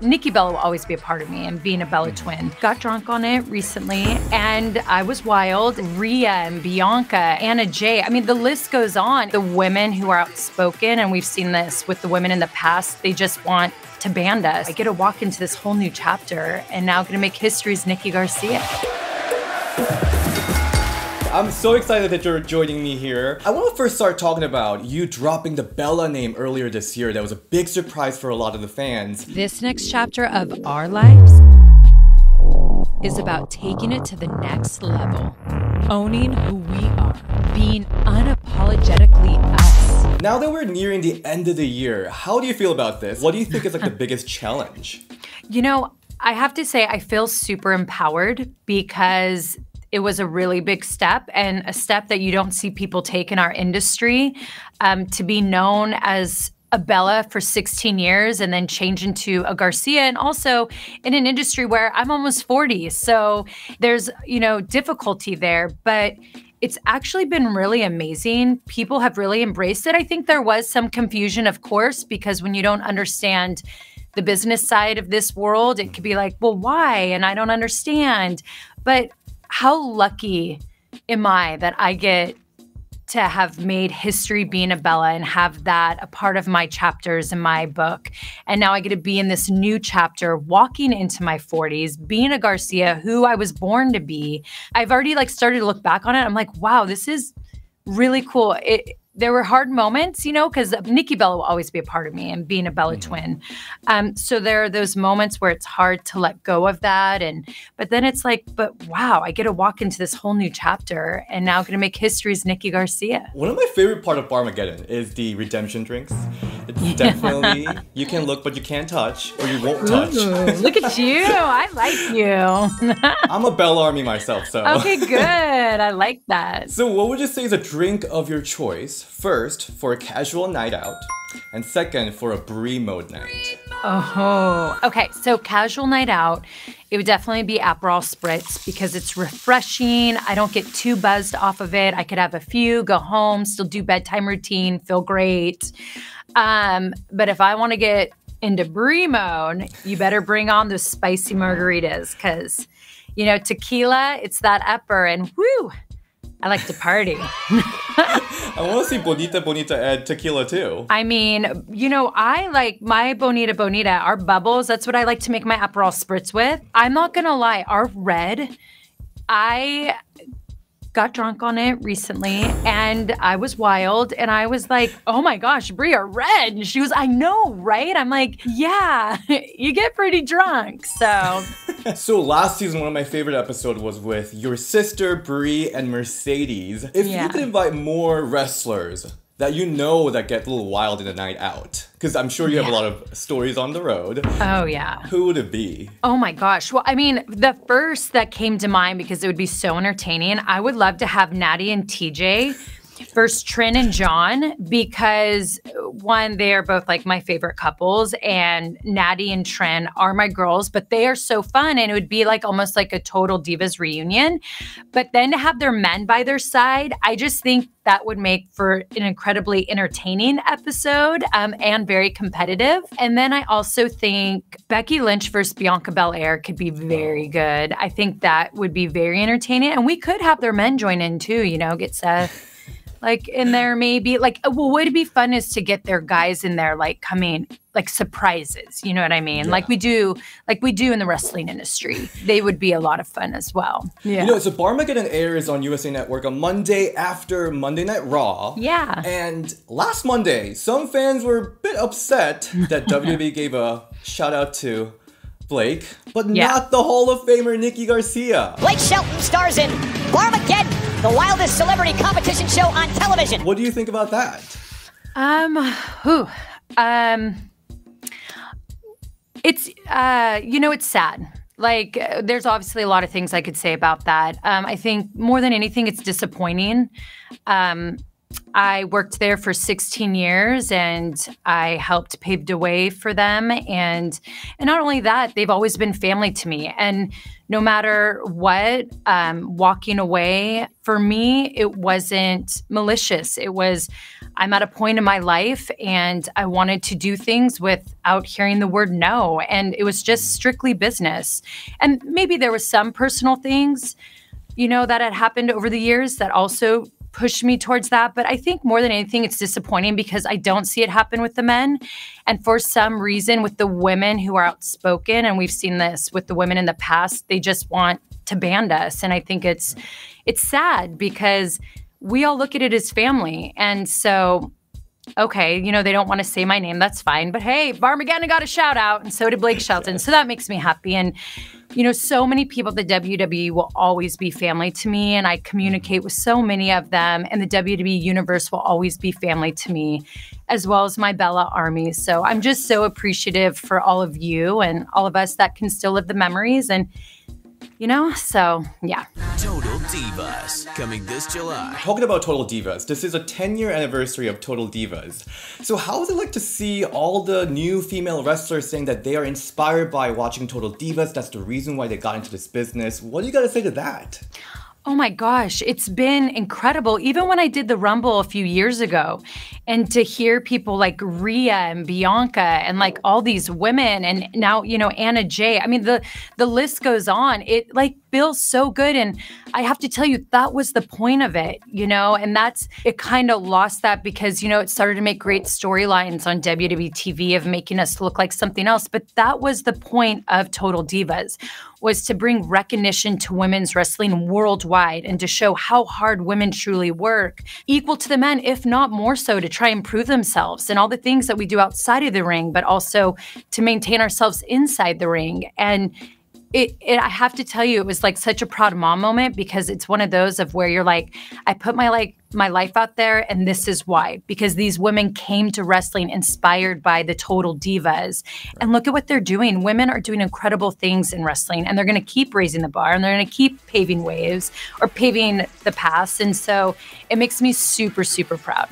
Nikki Bella will always be a part of me, and being a Bella twin. Got drunk on it recently, and I was wild. Rhea and Bianca, Anna Jay. I mean, the list goes on. The women who are outspoken, and we've seen this with the women in the past, they just want to ban us. I get to walk into this whole new chapter, and now gonna make history as Nikki Garcia. I'm so excited that you're joining me here. I want to first start talking about you dropping the Bella name earlier this year. That was a big surprise for a lot of the fans. This next chapter of our lives is about taking it to the next level. Owning who we are. Being unapologetically us. Now that we're nearing the end of the year, how do you feel about this? What do you think is like the biggest challenge? You know, I have to say I feel super empowered because it was a really big step, and a step that you don't see people take in our industry, to be known as a Bella for 16 years and then change into a Garcia, and also in an industry where I'm almost 40. So there's, you know, difficulty there, but it's actually been really amazing. People have really embraced it. I think there was some confusion, of course, because when you don't understand the business side of this world, it could be like, well, why? And I don't understand. But how lucky am I that I get to have made history being a Bella and have that a part of my chapters in my book. And now I get to be in this new chapter, walking into my 40s, being a Garcia, who I was born to be. I've already like started to look back on it. I'm like, wow, this is really cool. There were hard moments, you know, because Nikki Bella will always be a part of me, and being a Bella twin. So there are those moments where it's hard to let go of that. But then it's like, but wow, I get to walk into this whole new chapter, and now I'm going to make history as Nikki Garcia. One of my favorite part of Barmageddon is the redemption drinks. It's definitely, you can look, but you can't touch, or you won't touch. Ooh, look at you. I like you. I'm a Bella Army myself, so. Okay, good. I like that. So what would you say is a drink of your choice? First, for a casual night out, and second, for a Brie Mode night. Oh, okay. So casual night out, it would definitely be Aperol Spritz because it's refreshing. I don't get too buzzed off of it. I could have a few, go home, still do bedtime routine, feel great. But if I want to get into Brie Mode, you better bring on those spicy margaritas because, you know, tequila, it's that upper, and whoo, I like to party. I want to see Bonita Bonita add tequila too. I mean, you know, I like my Bonita Bonita, our bubbles, that's what I like to make my Aperol Spritz with. I'm not gonna lie, our red, I got drunk on it recently, and I was wild, and I was like, oh my gosh, Brie, a red. And she was, I know, right? I'm like, yeah, you get pretty drunk, so. So last season, one of my favorite episodes was with your sister, Brie, and Mercedes. If you could invite more wrestlers that you know that get a little wild in a night out, because I'm sure you have a lot of stories on the road. Oh, yeah. Who would it be? Oh, my gosh. Well, I mean, the first that came to mind, because it would be so entertaining, I would love to have Natty and TJ versus Trin and John, because one, they are both like my favorite couples, and Natty and Trin are my girls, but they are so fun, and it would be like almost like a Total Divas reunion. But then to have their men by their side, I just think that would make for an incredibly entertaining episode, and very competitive. And then I also think Becky Lynch versus Bianca Belair could be very good. I think that would be very entertaining, and we could have their men join in too, you know, get Seth like in there maybe. Like, well, what would be fun is to get their guys in there, like coming, like surprises, you know what I mean? Yeah. Like we do in the wrestling industry. They would be a lot of fun as well. Yeah. You know, so Barmageddon airs on USA Network on Monday after Monday Night Raw. Yeah. And last Monday, some fans were a bit upset that WWE gave a shout out to Blake, but not the Hall of Famer Nikki Garcia. Blake Shelton stars in Barmageddon, the wildest celebrity competition show on television. What do you think about that? It's, you know, it's sad. Like, there's obviously a lot of things I could say about that. I think more than anything, it's disappointing. I worked there for 16 years and I helped pave the way for them. And not only that, they've always been family to me. And no matter what, walking away, for me, it wasn't malicious. It was, I'm at a point in my life and I wanted to do things without hearing the word no. And it was just strictly business. And maybe there was some personal things, you know, that had happened over the years that also pushed me towards that. But I think more than anything, it's disappointing because I don't see it happen with the men. And for some reason, with the women who are outspoken, and we've seen this with the women in the past, they just want to ban us. And I think it's sad because we all look at it as family. And so, okay, you know, they don't want to say my name. That's fine. But hey, Barmageddon got a shout out, and so did Blake Shelton. So that makes me happy. And, you know, so many people at the WWE will always be family to me. And I communicate with so many of them. And the WWE universe will always be family to me, as well as my Bella army. So I'm just so appreciative for all of you and all of us that can still live the memories. And, you know, so yeah. Total Divas, coming this July. Talking about Total Divas, this is a 10-year anniversary of Total Divas. So how is it like to see all the new female wrestlers saying that they are inspired by watching Total Divas? That's the reason why they got into this business. What do you gotta say to that? Oh my gosh, it's been incredible. Even when I did the Rumble a few years ago, and to hear people like Rhea and Bianca and like all these women, and now, you know, Anna Jay. I mean, the list goes on. It like feels so good. And I have to tell you, that was the point of it, you know, and it kind of lost that because, you know, it started to make great storylines on WWE TV of making us look like something else. But that was the point of Total Divas, was to bring recognition to women's wrestling worldwide and to show how hard women truly work, equal to the men, if not more so, to try and prove themselves and all the things that we do outside of the ring, but also to maintain ourselves inside the ring. And I have to tell you, it was like such a proud mom moment because it's one of those of where you're like, I put my life out there and this is why, because these women came to wrestling inspired by the Total Divas. And look at what they're doing. Women are doing incredible things in wrestling, and they're going to keep raising the bar, and they're going to keep paving waves or paving the paths. And so it makes me super, super proud.